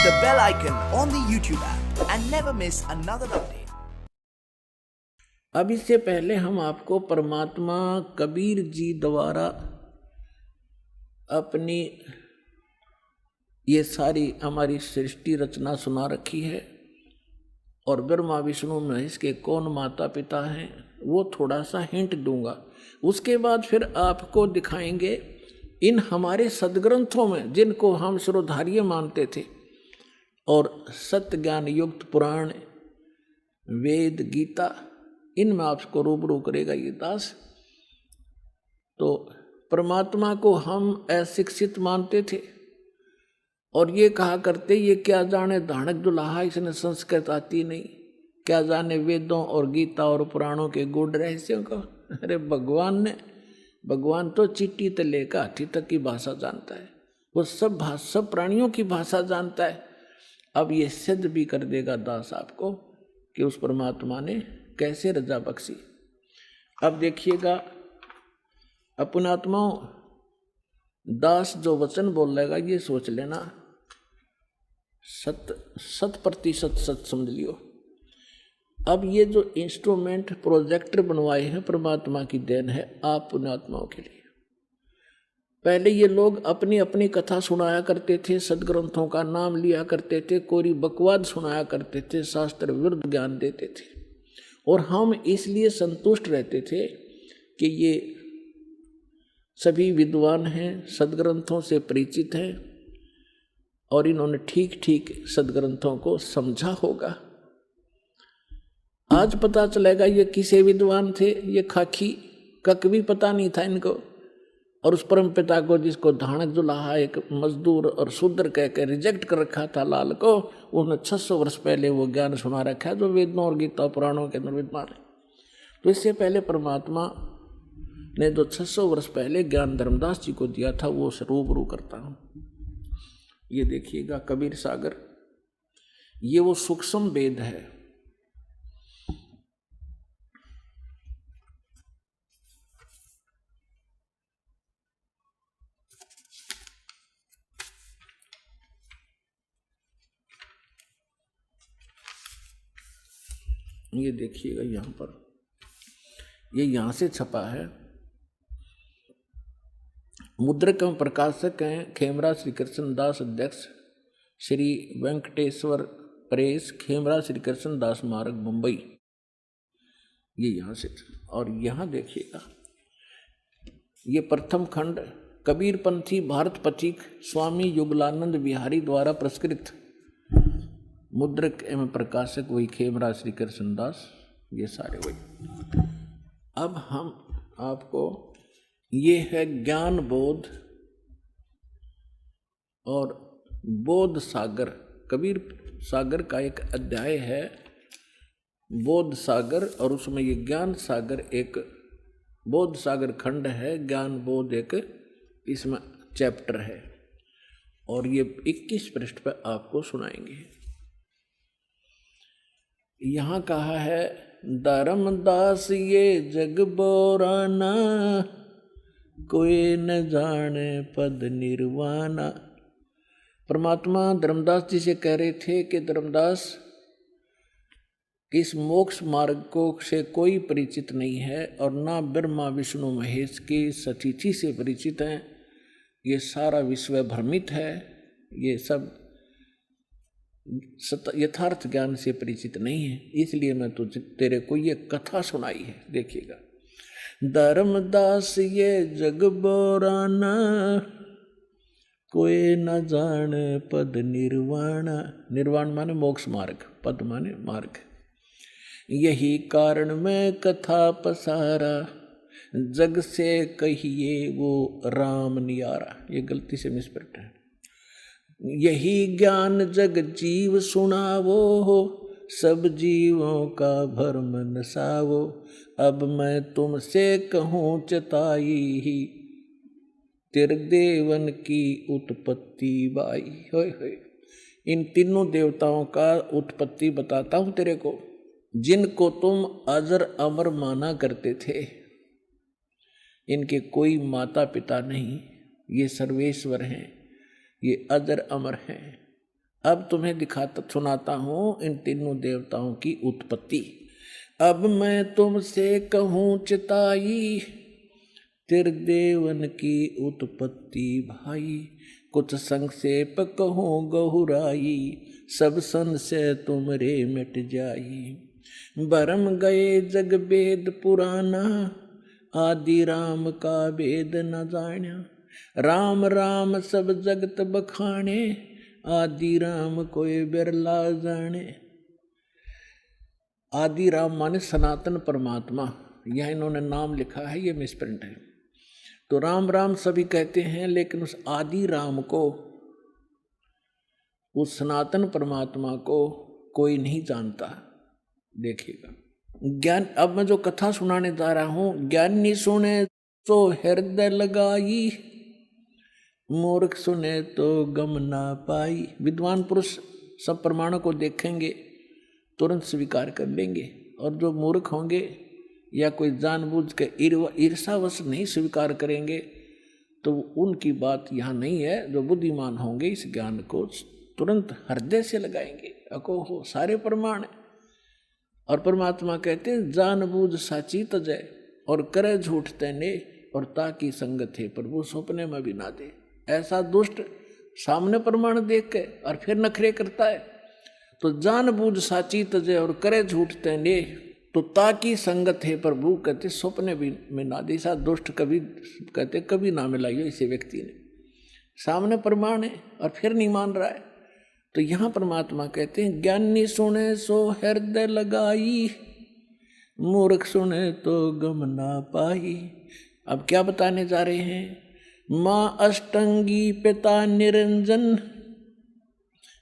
the bell icon on the YouTube app and never miss another update. अब इससे पहले हम आपको परमात्मा कबीर जी द्वारा अपनी ये सारी हमारी सृष्टि रचना सुना रखी है और ब्रह्मा विष्णु महेश के कौन माता पिता हैं वो थोड़ा सा हिंट दूंगा। उसके बाद फिर आपको दिखाएंगे इन हमारे सदग्रंथों में जिनको हम सर्वधार्य मानते थे और सत्य ज्ञान युक्त पुराण वेद गीता इनमें आपको रूबरू करेगा ये दास। तो परमात्मा को हम अशिक्षित मानते थे और ये कहा करते ये क्या जाने धानक दुल्हा इसने संस्कृत आती नहीं, क्या जाने वेदों और गीता और पुराणों के गूढ़ रहस्यों को। अरे भगवान तो चिट्टी से लेकर हाथी तक की भाषा जानता है, वो सब प्राणियों की भाषा जानता है। अब ये सिद्ध भी कर देगा दास आपको कि उस परमात्मा ने कैसे रजा बख्शी। अब देखिएगा अपनात्माओं, दास जो वचन बोल लेगा ये सोच लेना 100% सच समझ लियो। अब ये जो इंस्ट्रूमेंट प्रोजेक्टर बनवाए हैं परमात्मा की देन है आप पुण्यात्माओं के लिए। पहले ये लोग अपनी अपनी कथा सुनाया करते थे, सदग्रंथों का नाम लिया करते थे, कोरी बकवाद सुनाया करते थे, शास्त्र विरुद्ध ज्ञान देते थे और हम इसलिए संतुष्ट रहते थे कि ये सभी विद्वान हैं, सदग्रंथों से परिचित हैं और इन्होंने ठीक ठीक सदग्रंथों को समझा होगा। आज पता चलेगा ये किसे विद्वान थे, ये खाकी कक भी पता नहीं था इनको। और उस परम पिता को जिसको धानक दुल्हा एक मजदूर और शूद्र कह के रिजेक्ट कर रखा था लाल को, उन्होंने 600 वर्ष पहले वो ज्ञान सुना रखा है जो वेदों और गीता पुराणों के अंदर विद्वान है। तो इससे पहले परमात्मा ने जो 600 वर्ष पहले ज्ञान धर्मदास जी को दिया था वो रूबरू करता हूँ। ये देखिएगा कबीर सागर, ये वो सूक्ष्म वेद है। ये देखिएगा यहाँ पर, ये यहाँ से छपा है। मुद्रक एवं प्रकाशक हैं खेमरा श्री कृष्ण दास, अध्यक्ष श्री वेंकटेश्वर प्रेस, खेमरा श्री कृष्ण दास मार्ग, मुंबई। ये यहाँ से। और यहाँ देखिएगा ये प्रथम खंड कबीरपंथी भारत पथिक स्वामी युगलानंद बिहारी द्वारा प्रस्कृत, मुद्रक एवं प्रकाशक वही खेमरा श्री कृष्ण दास, ये सारे वही। अब हम आपको ये है ज्ञान बोध और बोध सागर, कबीर सागर का एक अध्याय है बोध सागर और उसमें ये ज्ञान सागर एक बोध सागर खंड है, ज्ञान बोध एक इसमें चैप्टर है और ये 21 पृष्ठ पर आपको सुनाएंगे। यहाँ कहा है धर्मदास ये जग बोराना, कोई न जाने पद निर्वाणा। परमात्मा धर्मदास जी से कह रहे थे कि धर्मदास इस मोक्ष मार्ग को से कोई परिचित नहीं है और ना ब्रह्मा विष्णु महेश की सतिथि से परिचित हैं। ये सारा विश्व भ्रमित है, ये सब यथार्थ ज्ञान से परिचित नहीं है, इसलिए मैं तुझे तेरे को ये कथा सुनाई है। देखिएगा धर्मदास ये जग बोराना, कोई न जाने पद निर्वाण। निर्वाण माने मोक्ष मार्ग, पद माने मार्ग। यही कारण मैं कथा पसारा, जग से कहिए वो राम नियारा। ये गलती से मिसप्रिंट है। यही ज्ञान जग जीव सुनावो, सब जीवों का भरम नसावो। अब मैं तुमसे कहूँ चताई ही, त्रिदेवन की उत्पत्ति बाई। होय होय, इन तीनों देवताओं का उत्पत्ति बताता हूँ तेरे को, जिनको तुम अजर अमर माना करते थे। इनके कोई माता पिता नहीं, ये सर्वेश्वर हैं, ये अजर अमर हैं। अब तुम्हें दिखाता सुनाता हूं इन तीनों देवताओं की उत्पत्ति। अब मैं तुमसे कहूं चिताई, त्रिदेवन की उत्पत्ति भाई। कुछ संक्षेप कहूं गहुराई, सब संशय तुमरे मिट जाई। भरम गए जग वेद पुराना, आदि राम का वेद न जाना। राम राम सब जगत बखाने, आदि राम कोई बिरला जाने। आदि राम माने सनातन परमात्मा, यह इन्होंने नाम लिखा है, ये मिसप्रिंट है। तो राम राम सभी कहते हैं, लेकिन उस आदि राम को, उस सनातन परमात्मा को कोई नहीं जानता। देखिएगा ज्ञान, अब मैं जो कथा सुनाने जा रहा हूं, ज्ञानी सुने तो हृदय लगाई, मूर्ख सुने तो गम ना पाई। विद्वान पुरुष सब प्रमाणों को देखेंगे, तुरंत स्वीकार कर लेंगे, और जो मूर्ख होंगे या कोई जानबूझ के ईर्षावश नहीं स्वीकार करेंगे, तो उनकी बात यहाँ नहीं है। जो बुद्धिमान होंगे इस ज्ञान को तुरंत हृदय से लगाएंगे। अको हो सारे प्रमाण। और परमात्मा कहते हैं जानबूझ साची तजय, और करे झूठ तैने, और ताकि संगत है प्रभु सपने में भी ना दे। ऐसा दुष्ट सामने प्रमाण देख के और फिर नखरे करता है। तो जानबूझ साची तजय और करे झूठ तैने, तो ताकि संगत है प्रभु कहते सपने भी में ना दे। ऐसा दुष्ट कभी कहते कभी ना मिलाइयो इसे व्यक्ति ने। सामने प्रमाण है और फिर नहीं मान रहा है। तो यहाँ परमात्मा कहते हैं ज्ञानी सुने सो हृदय लगाई, मूर्ख सुने तो गम ना पाई। अब क्या बताने जा रहे हैं? माँ अष्टंगी पिता निरंजन,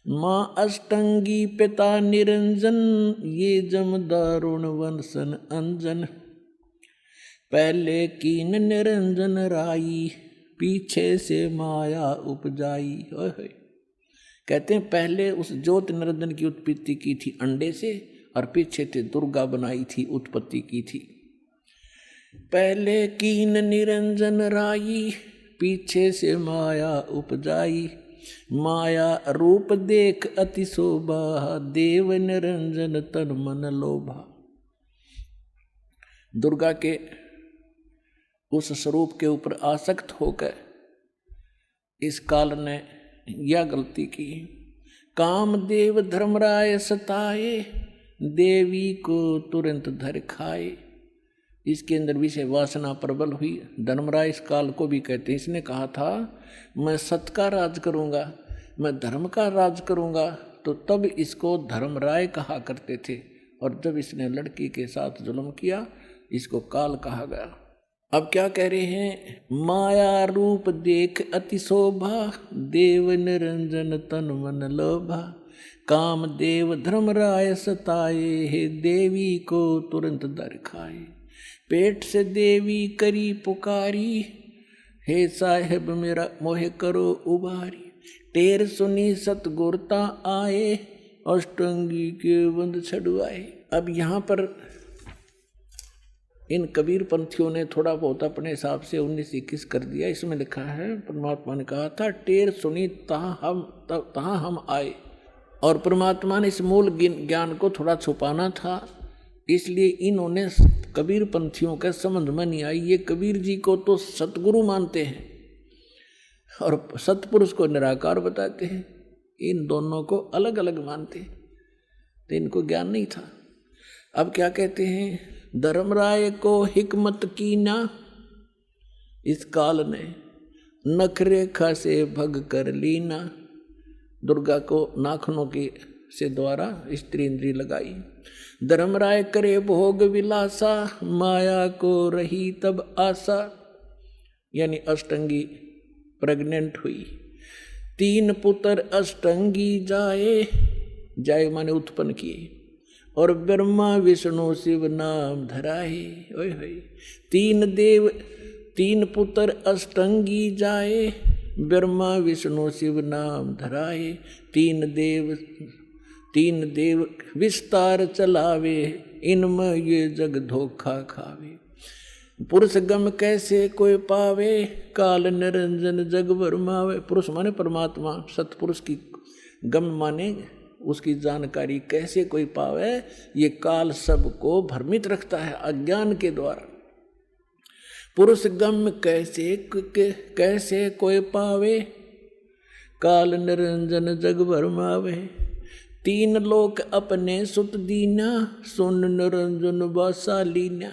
माँ अष्टंगी पिता निरंजन, ये जम दारुण वंशन अंजन। पहले कीन निरंजन राई, पीछे से माया उपजाई। कहते हैं पहले उस ज्योत निरंजन की उत्पत्ति की थी अंडे से, और पीछे से दुर्गा बनाई थी, उत्पत्ति की थी। पहले कीन निरंजन राई, पीछे से माया उपजाई। माया रूप देख अति शोभा, देव निरंजन तन मन लोभा। दुर्गा के उस स्वरूप के ऊपर आसक्त होकर इस काल ने यह गलती की। कामदेव धर्मराय सताए, देवी को तुरंत धर खाए। इसके अंदर विषय वासना प्रबल हुई। धर्मराय इस काल को भी कहते हैं। इसने कहा था मैं सत्य का राज करूंगा, मैं धर्म का राज करूंगा, तो तब इसको धर्मराय कहा करते थे। और जब इसने लड़की के साथ जुल्म किया, इसको काल कहा गया। अब क्या कह रहे हैं? माया रूप देख अति शोभा, देव निरंजन तन मन लोभा। काम देव धर्मराय सताए, हे देवी को तुरंत दर खाए। पेट से देवी करी पुकारी, हे साहेब मेरा मोह करो उबारी। टेर सुनी सतगुरता आए, अष्टंगी के बंद छड़वाए। अब यहाँ पर इन कबीर पंथियों ने थोड़ा बहुत अपने हिसाब से 19-21 कर दिया। इसमें लिखा है परमात्मा ने कहा था टेर सुनी तहाँ हम आए। और परमात्मा ने इस मूल ज्ञान को थोड़ा छुपाना था, इसलिए इन्होंने कबीर पंथियों के संबंध में नहीं आई। ये कबीर जी को तो सतगुरु मानते हैं और सतपुरुष को निराकार बताते हैं। इन दोनों को अलग अलग मानते हैं, तो इनको ज्ञान नहीं था। अब क्या कहते हैं? धर्मराय को हिकमत कीना, इस काल ने नखरेखा से भग कर लीना। दुर्गा को नाखनों की से द्वारा स्त्री इंद्री लगाई। धर्मराय करे भोग विलासा, माया को रही तब आशा। यानी अष्टंगी प्रेग्नेंट हुई। 3 पुत्र अष्टंगी जाए, जाए माने उत्पन्न किए। और ब्रह्मा विष्णु शिव नाम धराए। ओए होए 3 पुत्र अष्टंगी जाए, ब्रह्मा विष्णु शिव नाम धराए। 3 देव विस्तार चलावे, इनमें ये जग धोखा खावे। पुरुष गम कैसे कोई पावे, काल निरंजन जग भरमावे। पुरुष माने परमात्मा, सतपुरुष की गम माने उसकी जानकारी कैसे कोई पावे, ये काल सबको भ्रमित रखता है अज्ञान के द्वारा। पुरुष गम कैसे कोई पावे, काल निरंजन जग भरमावे। तीन लोक अपने सुत दीना, सुन निरंजन बासा लीना।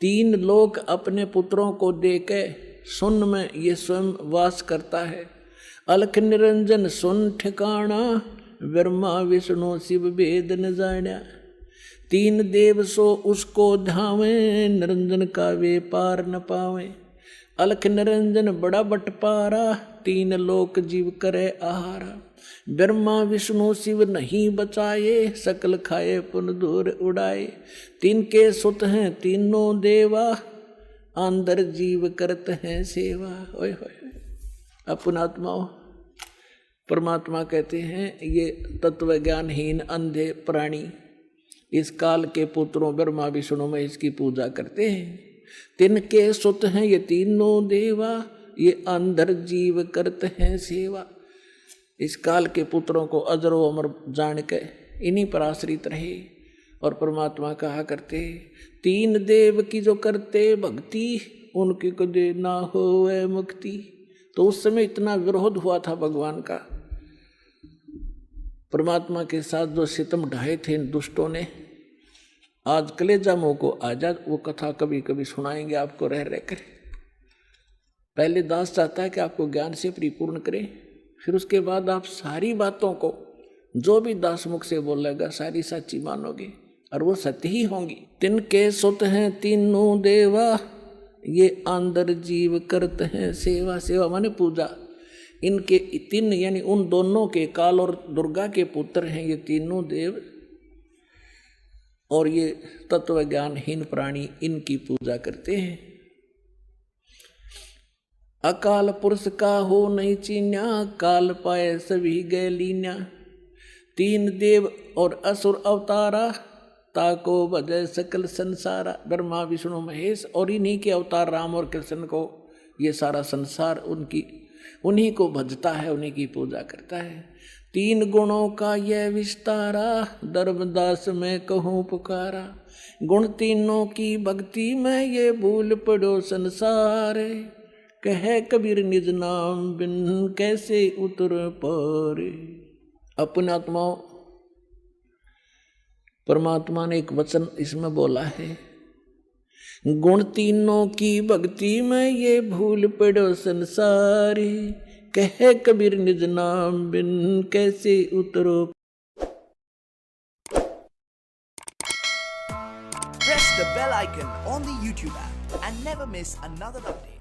तीन लोक अपने पुत्रों को देके सुन में ये स्वयं वास करता है। अलख निरंजन सुन ठिकाना, ब्रह्मा विष्णु शिव भेद न जाना। तीन देव सो उसको धावे, निरंजन का वे पार न पावे। अलख निरंजन बड़ा बटपारा, तीन लोक जीव करे आहारा। ब्रह्मा विष्णु शिव नहीं बचाए, सकल खाए पुन दूर उड़ाए। तीन के सुत हैं तीनों देवा, अंदर जीव करत हैं सेवा। ओए होए, अपनात्माओं परमात्मा कहते हैं ये तत्व ज्ञानहीन अंधे प्राणी इस काल के पुत्रों ब्रह्मा विष्णु में इसकी पूजा करते हैं। तिनके सुत हैं ये तीनों देवा, ये अंदर जीव करते हैं सेवा। इस काल के पुत्रों को अजरो अमर जान के इन्हीं पर आश्रित रहे। और परमात्मा कहा करते तीन देव की जो करते भक्ति, उनकी कदे ना होए मुक्ति। तो उस समय इतना विरोध हुआ था भगवान का, परमात्मा के साथ जो सितम ढाए थे इन दुष्टों ने। आज कलेजा मुँह को आजाद, वो कथा कभी कभी सुनाएंगे आपको रह कर। पहले दास चाहता है कि आपको ज्ञान से परिपूर्ण करे, फिर उसके बाद आप सारी बातों को जो भी दास मुख से बोलेगा सारी सच्ची मानोगे और वो सत्य ही होंगी। तिनके सुत हैं तीनों देवा, ये अंदर जीव करते हैं सेवा। सेवा माने पूजा। इनके तीन यानी उन दोनों के, काल और दुर्गा के पुत्र हैं ये तीनों देव, और ये तत्व ज्ञानहीन प्राणी इनकी पूजा करते हैं। अकाल पुरुष का हो नहीं चीन्या, काल पाए सभी गए लीन्या। तीन देव और असुर अवतारा, ताको बजय सकल संसारा। ब्रह्मा विष्णु महेश और इन्हीं के अवतार राम और कृष्ण को ये सारा संसार उन्हीं को भजता है, उन्हीं की पूजा करता है। तीन गुणों का यह विस्तारा, धर्मदास में कहूँ पुकारा। गुण तीनों की भक्ति में ये भूल पड़ो संसार। कहे कबीर निज नाम बिन कैसे उतर पारे। अपने आत्माओं परमात्मा ने एक वचन इसमें बोला है, गुण तीनों की भक्ति में ये भूल पड़ो संसारी। कहे कबीर निज नाम बिन कैसे उतरो। Press the bell icon on the YouTube app and never miss another update.